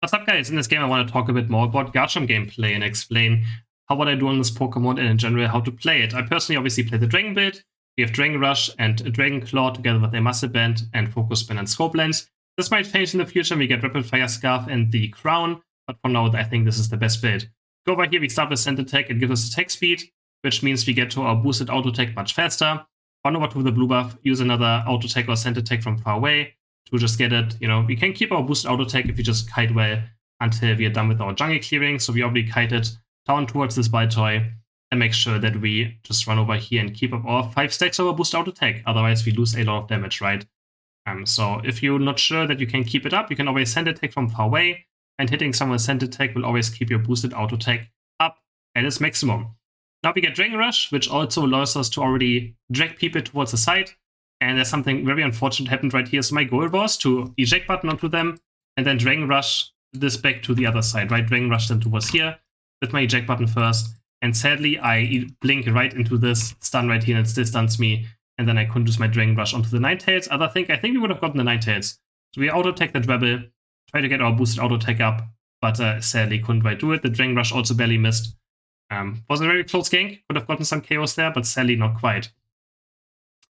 What's up, guys? In this game I want to talk a bit more about GARCHOMP gameplay and explain what I do on this Pokemon and in general how to play it. I personally obviously play the Dragon build. We have Dragon Rush and Dragon Claw together with a Muscle Band and Focus Spin and Scope Lens. This might change in the future, we get Rapid Fire Scarf and the Crown, but for now I think this is the best build. Go over here, we start with Scent Attack, it gives us attack speed, which means we get to our boosted auto attack much faster. Run over to the blue buff, use another auto attack or Scent Attack from far away to just get it. You know, we can keep our boosted auto attack if we just kite well until we are done with our jungle clearing. So we already kited down towards this Baltoy and make sure that we just run over here and keep up our 5 stacks of our boosted auto attack. Otherwise we lose a lot of damage, right? So if you're not sure that you can keep it up, you can always Scent Attack from far away, and hitting someone with Scent Attack will always keep your boosted auto attack up at its maximum. Now we get Dragon Rush, which also allows us to already drag people towards the side. And there's something very unfortunate happened right here. So my goal was to eject button onto them and then Dragon Rush this back to the other side, right? Dragon Rush them towards here with my eject button first. And sadly, I blink right into this stun right here and it still stuns me. And then I couldn't use my Dragon Rush onto the Ninetales. I think we would have gotten the Ninetales. So we auto-attack that Rebel, try to get our boosted auto-attack up, but sadly couldn't quite do it. The Dragon Rush also barely missed. Was a very close gank, could have gotten some chaos there, but sadly not quite.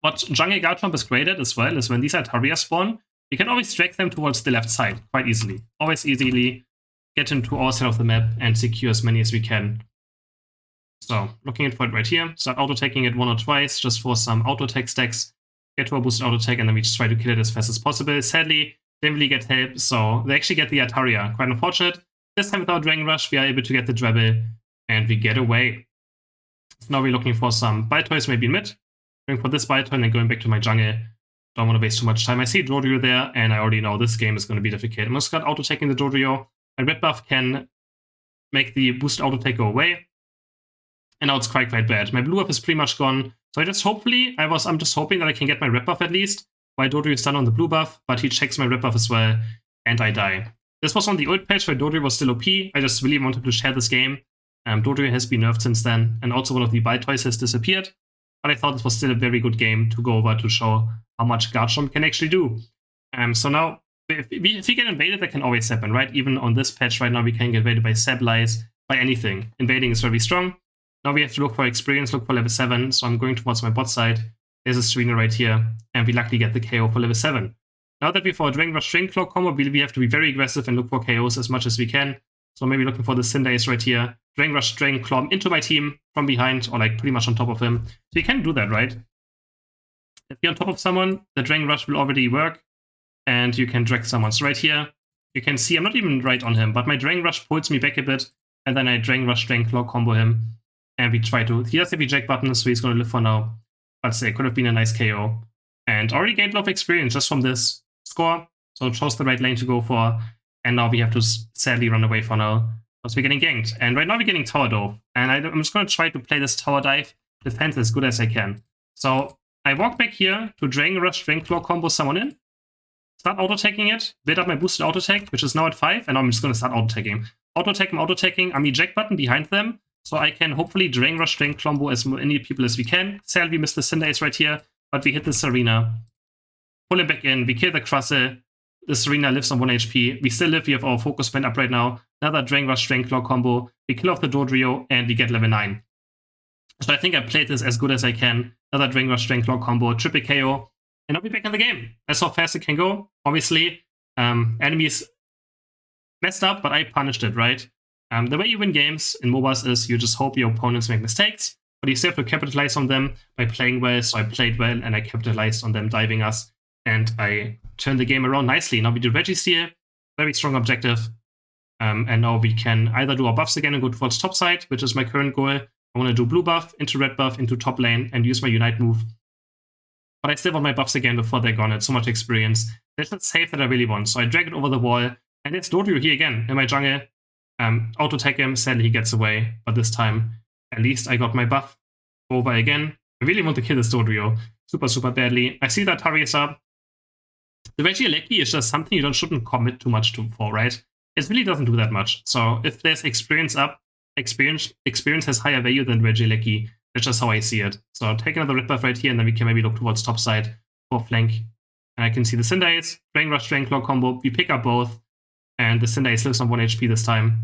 What Jungle GARCHOMP is great at as well is when these Altaria spawn, you can always drag them towards the left side quite easily. Always easily get into our side of the map and secure as many as we can. So, looking for it right here, start auto-attacking it 1 or twice just for some auto-attack stacks, get to a boosted auto-attack, and then we just try to kill it as fast as possible. Sadly, didn't really get help, so they actually get the Altaria. Quite unfortunate. This time with our Dragon Rush, we are able to get the Drebel, and we get away. So now we're looking for some Baltoys maybe in mid. Going for this Baltoy and then going back to my jungle. Don't want to waste too much time. I see Dodrio there, and I already know this game is going to be difficult. I'm just going to auto-attacking the Dodrio. My red buff can make the boosted auto-attack go away. And now it's quite bad. My blue buff is pretty much gone. So I'm just hoping that I can get my red buff at least, while Dodrio is done on the blue buff, but he checks my red buff as well, and I die. This was on the old patch where Dodrio was still OP. I just really wanted to share this game. Dodrio has been nerfed since then, and also one of the Baltoys has disappeared. But I thought this was still a very good game to go over to show how much GARCHOMP can actually do. So now, if we get invaded, that can always happen, right? Even on this patch right now, we can get invaded by Sableyes, by anything. Invading is very strong. Now we have to look for experience, look for level 7, so I'm going towards my bot side. There's a Serena right here, and we luckily get the KO for level 7. Now that we for a Dragon Rush Dragon Claw combo, we have to be very aggressive and look for KOs as much as we can. So maybe looking for the Cinderace right here. Dragon Rush Dragon Claw into my team from behind, or like pretty much on top of him. So you can do that, right? If you're on top of someone, the Dragon Rush will already work, and you can drag someone. So right here, you can see I'm not even right on him, but my Dragon Rush pulls me back a bit, and then I Dragon Rush Dragon Claw combo him. And we try to, he does have eject button, so he's going to live for now. But it could have been a nice KO. And already gained a lot of experience just from this score. So it shows the right lane to go for. And now we have to sadly run away for now, because we're getting ganked. And right now we're getting tower dove. And I'm just going to try to play this tower dive defense as good as I can. So I walk back here to Dragon Rush, Dragon Claw combo someone in. Start auto-attacking it. Build up my boosted auto-attack, which is now at 5. And now I'm just going to start auto-attacking. Auto-attacking, I'm eject button behind them. So I can hopefully Dragon Rush, Dragon Claw as many people as we can. Sadly, we missed the Cinderace right here, but we hit the Serena. Pull him back in, we kill the Crustle. The Serena lives on 1 HP. We still live, we have our Focus Spin up right now. Another Dragon Rush, Dragon Claw combo. We kill off the Dodrio, and we get level 9. So I think I played this as good as I can. Another Dragon Rush, Dragon Claw combo, triple KO. And I'll be back in the game. That's how fast it can go. Obviously, enemies messed up, but I punished it, right? The way you win games in MOBAs is you just hope your opponents make mistakes, but you still have to capitalize on them by playing well. So I played well, and I capitalized on them diving us, and I turned the game around nicely. Now we do Registeel, very strong objective, and now we can either do our buffs again and go towards top side, which is my current goal. I want to do blue buff into red buff into top lane and use my Unite move. But I still want my buffs again before they're gone. It's so much experience. There's that save that I really want. So I drag it over the wall, and it's Dodrio here again in my jungle. Auto-attack him, sadly he gets away, but this time at least I got my buff over again. I really want to kill this Dodrio super badly. I see that Altaria up. The Regieleki is just something you shouldn't commit too much for, right? It really doesn't do that much. So if there's experience up, experience has higher value than Regieleki. That's just how I see it. So take another red buff right here, and then we can maybe look towards top side for flank. And I can see the Cinderace, Dragon Rush, Dragon Claw combo. We pick up both. And the Cinder Ace lives on 1 HP this time.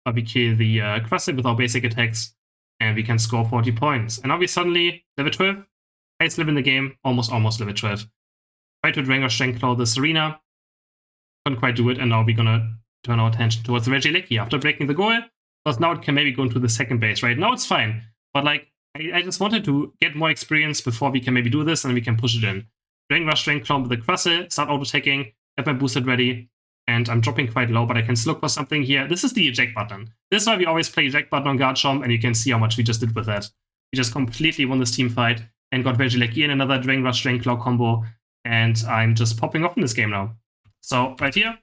But we kill the Crusade with our basic attacks, and we can score 40 points. And now we suddenly level 12. Highest level in the game, almost level 12. Try to Drain Rush Strength Claw this arena. Couldn't quite do it, and now we're gonna turn our attention towards the Regieleki after breaking the goal. Because now it can maybe go into the second base, right? Now it's fine. But like, I just wanted to get more experience before we can maybe do this, and we can push it in. Drain Rush Strength Claw with the Crusade, start auto-taking, have my boosted ready, and I'm dropping quite low, but I can still look for something here. This is the eject button. This is why we always play eject button on GARCHOMP, and you can see how much we just did with that. We just completely won this team fight, and got Regieleki in another Drain Rush Strength Claw combo, and I'm just popping off in this game now. So, right here,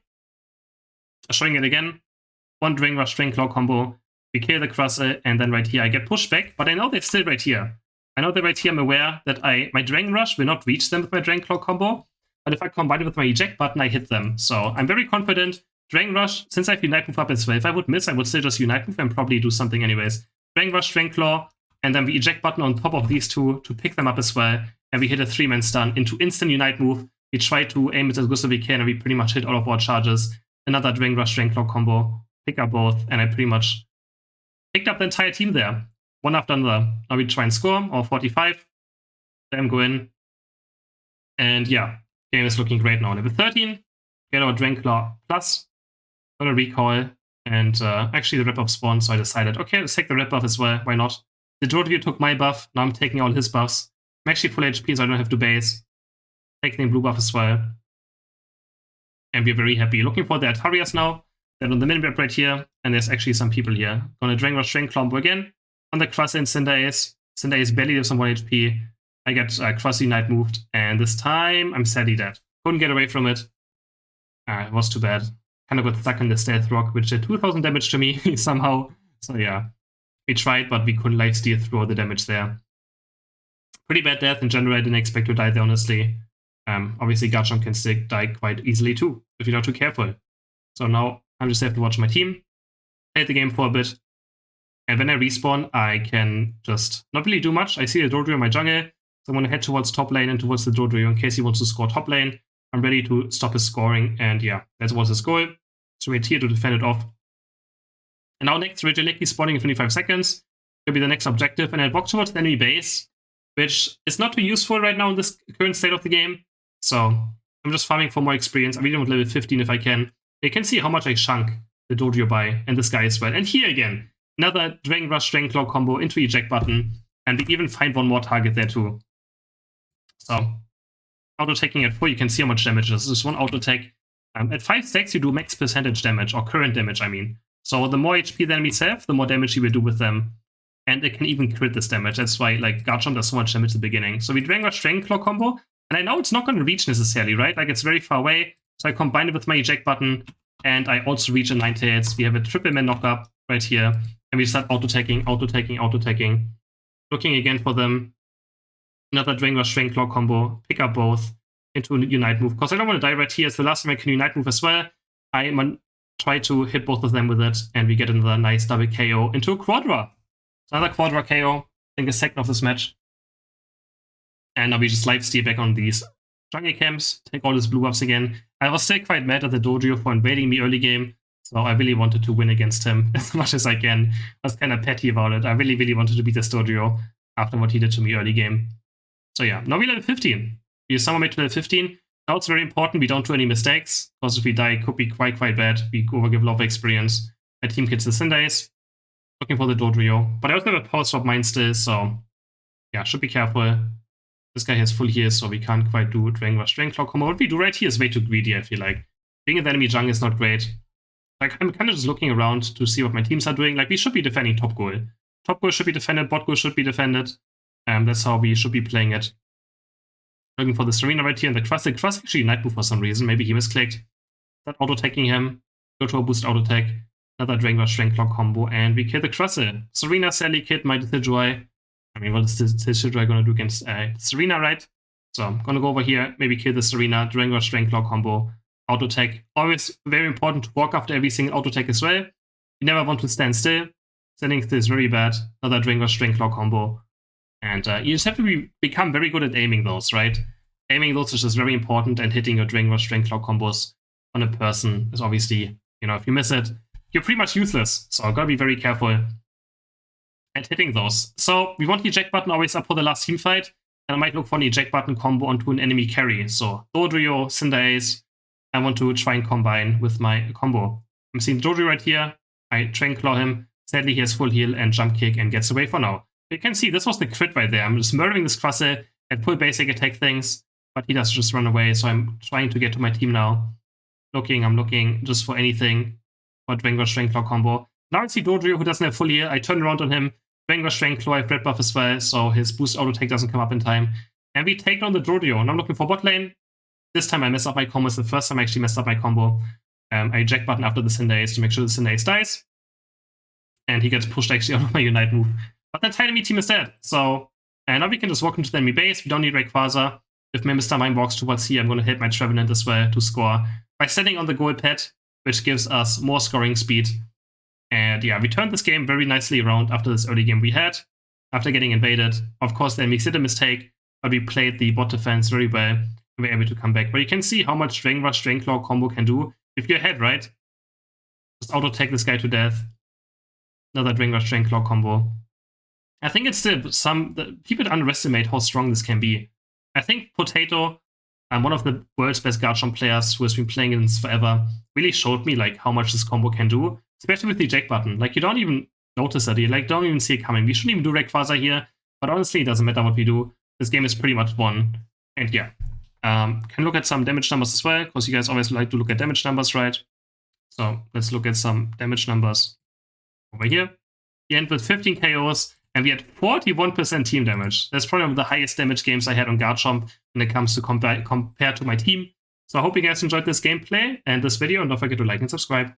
showing it again, one Drain Rush Strength Claw combo, we kill the Crusade, and then right here I get pushed back, but I know they're still right here. I know they're right here. I'm aware that my Drain Rush will not reach them with my Drain Claw combo, but if I combine it with my eject button, I hit them. So I'm very confident. Drain Rush, since I have Unite Move up as well, if I would miss, I would still just Unite Move and probably do something anyways. Drain Rush, Strength Claw, and then the eject button on top of these two to pick them up as well, and we hit a 3-man stun into instant Unite Move. We try to aim it as good as we can, and we pretty much hit all of our charges. Another Drain Rush, Strength Claw combo, pick up both, and I pretty much picked up the entire team there, one after another. Now we try and score, our 45, then go in, and yeah, game is looking great now. Level 13, get our Drain Claw plus, gonna recall, and actually the rep buff spawned, so I decided, okay, let's take the rep buff as well, why not? The Jodryu took my buff, now I'm taking all his buffs. I'm actually full HP, so I don't have to base. Taking the blue buff as well. And we're very happy. Looking for the Altarias now. They're on the minimap right here, and there's actually some people here. Gonna Drain Rush Strength Claw again. On the Crusade and Cinder Ace. Cinder Ace barely lives on 1 HP. I get Crusade Unite moved, and this time I'm sadly dead. Couldn't get away from it. It was too bad. Kind of got stuck in the Stealth Rock, which did 2000 damage to me somehow. So yeah, we tried, but we couldn't lifesteal through all the damage there. Pretty bad death in general. I didn't expect to die there, honestly. Obviously, GARCHOMP can still die quite easily too, if you're not too careful. So now I just have to watch my team, play the game for a bit, and when I respawn, I can just not really do much. I see the Jodryu in my jungle, so I'm going to head towards top lane and towards the Jodryu in case he wants to score top lane. I'm ready to stop his scoring, and yeah, that was his goal. So wait here to defend it off. And now next, Regieleki spawning in 25 seconds will be the next objective, and I walk towards the enemy base, which is not too useful right now in this current state of the game. So I'm just farming for more experience. I really want level 15 if I can. You can see how much I chunk the Jodryu by, and this guy as well. And here again, another Drain Rush Strength Claw combo into eject button, and we even find one more target there too. So auto-taking at 4, you can see how much damage this is. This is one auto-attack. At 5 stacks, you do max percentage damage, or current damage, I mean. So the more HP the enemies have, the more damage you will do with them. And it can even crit this damage. That's why like GARCHOMP does so much damage at the beginning. So we Drain Rush Strength Claw combo, and I know it's not going to reach necessarily, right? Like it's very far away. So I combine it with my eject button, and I also reach a 90 hits. We have a triple man knockup right here, and we start auto-taking, auto-taking, auto-taking. Looking again for them. Another Drain Rush Strength Claw combo, pick up both into a Unite move. Because I don't want to die right here. It's the last time I can Unite move as well. I try to hit both of them with it, and we get another nice double KO into a Quadra. Another Quadra KO, I think a second of this match. And now we just lifesteal back on these jungle camps, take all his blue buffs again. I was still quite mad at the Jodryu for invading me early game, so I really wanted to win against him as much as I can. I was kind of petty about it. I really wanted to beat this Jodryu after what he did to me early game. So yeah, now we're level 15. We summon made to level 15. Now it's very important we don't do any mistakes, because if we die, it could be quite bad. We overgive a lot of experience. My team gets the Cinder Ace. Looking for the Jodryu. But I also have a power swap mine still, so yeah, should be careful. This guy has full heals, so we can't quite do Drain Rush Strength Claw combo. What we do right here is way too greedy, I feel like. Being in the enemy jungle is not great. Like, I'm kind of just looking around to see what my teams are doing. Like, we should be defending top goal. Top goal should be defended, bot goal should be defended. That's how we should be playing it. Looking for the Serena right here, and the Crusade. Crusade actually Night Move for some reason. Maybe he misclicked. That auto-taking him. Go to a boost auto-attack. Another Drain Rush Strength Claw combo, and we kill the Crusade. Serena, Sally, Kid, my Decidueye. I mean, what is this Decidueye going to do against Serena, right? So I'm going to go over here, maybe kill the Serena, Drain Rush Strength Claw combo, auto-attack. Always very important to walk after every single auto-attack as well. You never want to stand still. Standing still is very bad. Another Drain Rush Strength Claw combo. And you just have to become very good at aiming those, right? Aiming those is just very important, and hitting your Drain Rush Strength Claw combos on a person is obviously You know, if you miss it, you're pretty much useless. So gotta be very careful at hitting those. So we want the eject button always up for the last team fight, and I might look for an eject button combo onto an enemy carry. So Dodrio, Cinder Ace, I want to try and combine with my combo. I'm seeing Dodrio right here. I Dragon Claw him. Sadly, he has full heal and jump kick and gets away for now. You can see this was the crit right there. I'm just murdering this Quassel at full basic attack things, but he does just run away. So I'm trying to get to my team now. I'm looking just for anything for Dragon Rush, Dragon Claw combo. Now I see Dodrio, who doesn't have full heal. I turn around on him. Dragon Rush, Dragon Claw, I have red buff as well, so his boost auto take doesn't come up in time. And we take down the Dodrio, and I'm looking for bot lane. This time I mess up my combo. It's the first time I actually messed up my combo. I eject button after the Cinder Ace to make sure the Cinder Ace dies. And he gets pushed actually out of my Unite move. But the entire enemy team is dead. So now we can just walk into the enemy base. We don't need Rayquaza. If my Mr. Mime walks towards here, I'm going to hit my Trevenant as well to score by standing on the gold pet, which gives us more scoring speed. And yeah, we turned this game very nicely around after this early game we had, after getting invaded. Of course, the enemy did a mistake, but we played the bot defense very well, and we were able to come back. But you can see how much Dragon Rush, Dragon Claw combo can do. If you're ahead, right? Just auto-take this guy to death. Another Dragon Rush, Dragon Claw combo. I think it's still people underestimate how strong this can be. I think Potato, one of the world's best Garchomp players who has been playing in this forever, really showed me like how much this combo can do, especially with the eject button. Like you don't even notice it, you like don't even see it coming. We shouldn't even do Rayquaza here, but honestly, it doesn't matter what we do. This game is pretty much won. And yeah, can look at some damage numbers as well, because you guys always like to look at damage numbers, right? So let's look at some damage numbers over here. We end with 15 KOs. And we had 41% team damage. That's probably one of the highest damage games I had on Garchomp when it comes to compare to my team. So I hope you guys enjoyed this gameplay and this video, and don't forget to like and subscribe.